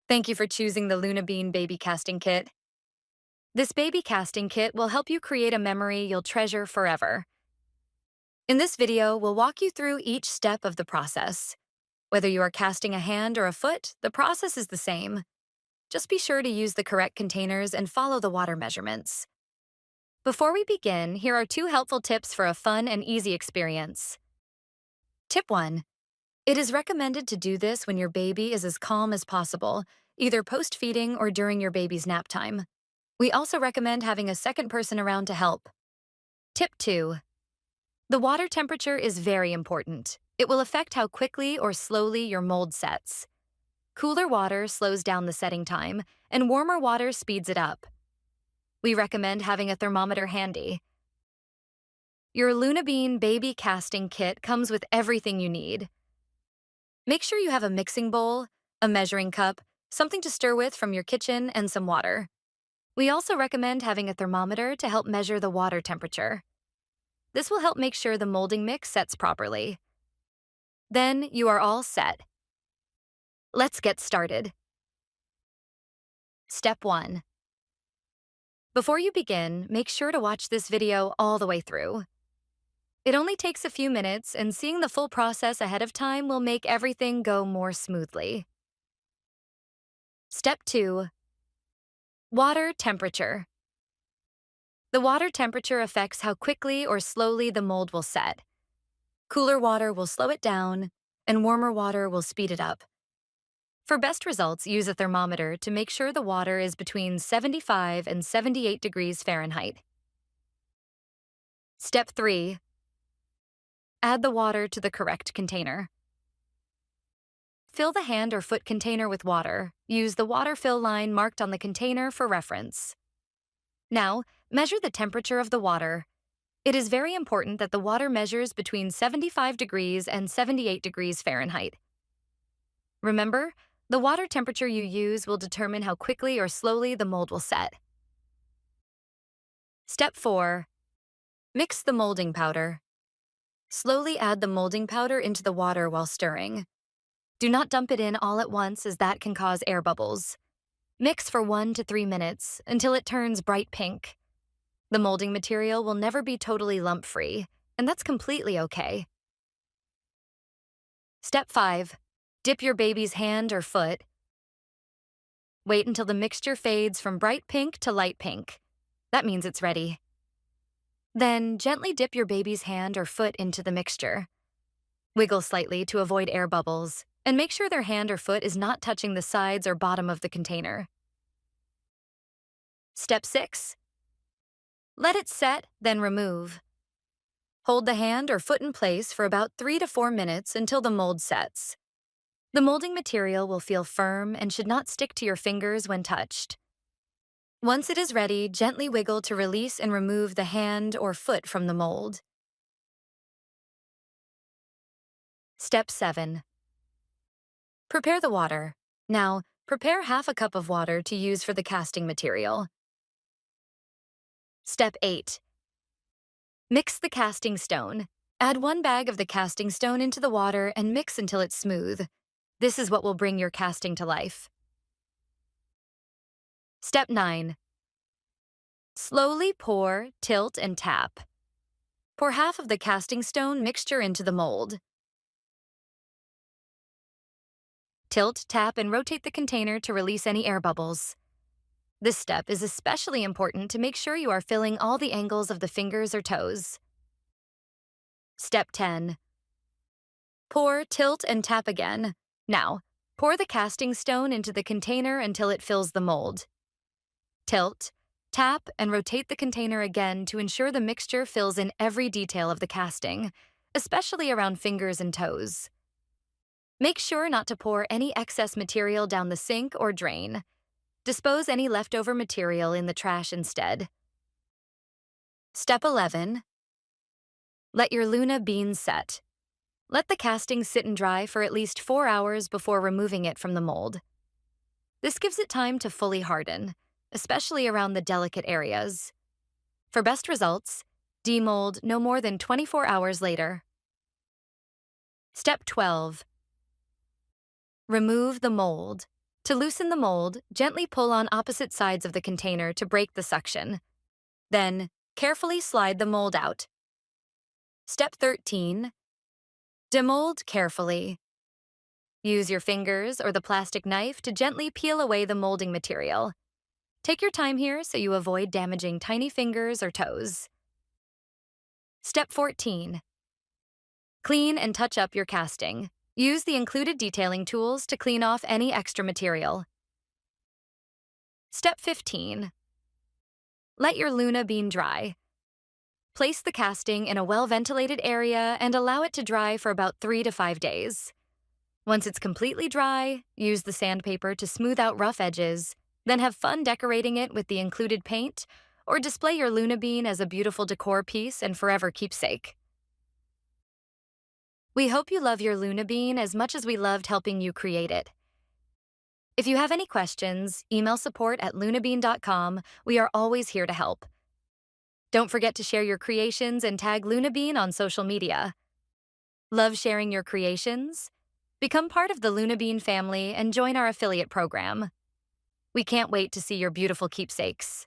Thank you for choosing the Luna Bean Baby Casting Kit. This baby casting kit will help you create a memory you'll treasure forever. In this video, we'll walk you through each step of the process. Whether you are casting a hand or a foot, the process is the same. Just be sure to use the correct containers and follow the water measurements. Before we begin, here are 2 helpful tips for a fun and easy experience. Tip 1. It is recommended to do this when your baby is as calm as possible, either post-feeding or during your baby's nap time. We also recommend having a second person around to help. Tip 2. The water temperature is very important. It will affect how quickly or slowly your mold sets. Cooler water slows down the setting time, and warmer water speeds it up. We recommend having a thermometer handy. Your Luna Bean Baby Casting Kit comes with everything you need. Make sure you have a mixing bowl, a measuring cup, something to stir with from your kitchen, and some water. We also recommend having a thermometer to help measure the water temperature. This will help make sure the molding mix sets properly. Then you are all set. Let's get started. Step 1. Before you begin, make sure to watch this video all the way through. It only takes a few minutes, and seeing the full process ahead of time will make everything go more smoothly. Step 2. Water temperature. The water temperature affects how quickly or slowly the mold will set. Cooler water will slow it down, and warmer water will speed it up. For best results, use a thermometer to make sure the water is between 75 and 78 degrees Fahrenheit. Step 3. Add the water to the correct container. Fill the hand or foot container with water. Use the water fill line marked on the container for reference. Now, measure the temperature of the water. It is very important that the water measures between 75 degrees and 78 degrees Fahrenheit. Remember, the water temperature you use will determine how quickly or slowly the mold will set. Step 4. Mix the molding powder. Slowly add the molding powder into the water while stirring. Do not dump it in all at once, as that can cause air bubbles. Mix for 1 to 3 minutes until it turns bright pink. The molding material will never be totally lump-free, and that's completely okay. Step 5. Dip your baby's hand or foot. Wait until the mixture fades from bright pink to light pink. That means it's ready. Then gently dip your baby's hand or foot into the mixture. Wiggle slightly to avoid air bubbles, and make sure their hand or foot is not touching the sides or bottom of the container. Step 6. Let it set, then remove. Hold the hand or foot in place for about 3 to 4 minutes until the mold sets. The molding material will feel firm and should not stick to your fingers when touched. Once it is ready, gently wiggle to release and remove the hand or foot from the mold. Step 7. Prepare the water. Now, prepare half a cup of water to use for the casting material. Step 8. Mix the casting stone. Add 1 bag of the casting stone into the water and mix until it's smooth. This is what will bring your casting to life. Step 9. Slowly pour, tilt, and tap. Pour half of the casting stone mixture into the mold. Tilt, tap, and rotate the container to release any air bubbles. This step is especially important to make sure you are filling all the angles of the fingers or toes. Step 10. Pour, tilt, and tap again. Now, pour the casting stone into the container until it fills the mold. Tilt, tap, and rotate the container again to ensure the mixture fills in every detail of the casting, especially around fingers and toes. Make sure not to pour any excess material down the sink or drain. Dispose any leftover material in the trash instead. Step 11. Let your Luna Bean set. Let the casting sit and dry for at least 4 hours before removing it from the mold. This gives it time to fully harden, especially around the delicate areas. For best results, demold no more than 24 hours later. Step 12. Remove the mold. To loosen the mold, gently pull on opposite sides of the container to break the suction. Then, carefully slide the mold out. Step 13. Demold carefully. Use your fingers or the plastic knife to gently peel away the molding material. Take your time here so you avoid damaging tiny fingers or toes. Step 14. Clean and touch up your casting. Use the included detailing tools to clean off any extra material. Step 15. Let your Luna bean dry. Place the casting in a well-ventilated area and allow it to dry for about 3 to 5 days. Once it's completely dry, use the sandpaper to smooth out rough edges, then have fun decorating it with the included paint, or display your Luna bean as a beautiful decor piece and forever keepsake. We hope you love your Luna bean as much as we loved helping you create it. If you have any questions, email support@lunabean.com. We are always here to help. Don't forget to share your creations and tag Luna Bean on social media. Love sharing your creations? Become part of the Luna Bean family and join our affiliate program. We can't wait to see your beautiful keepsakes.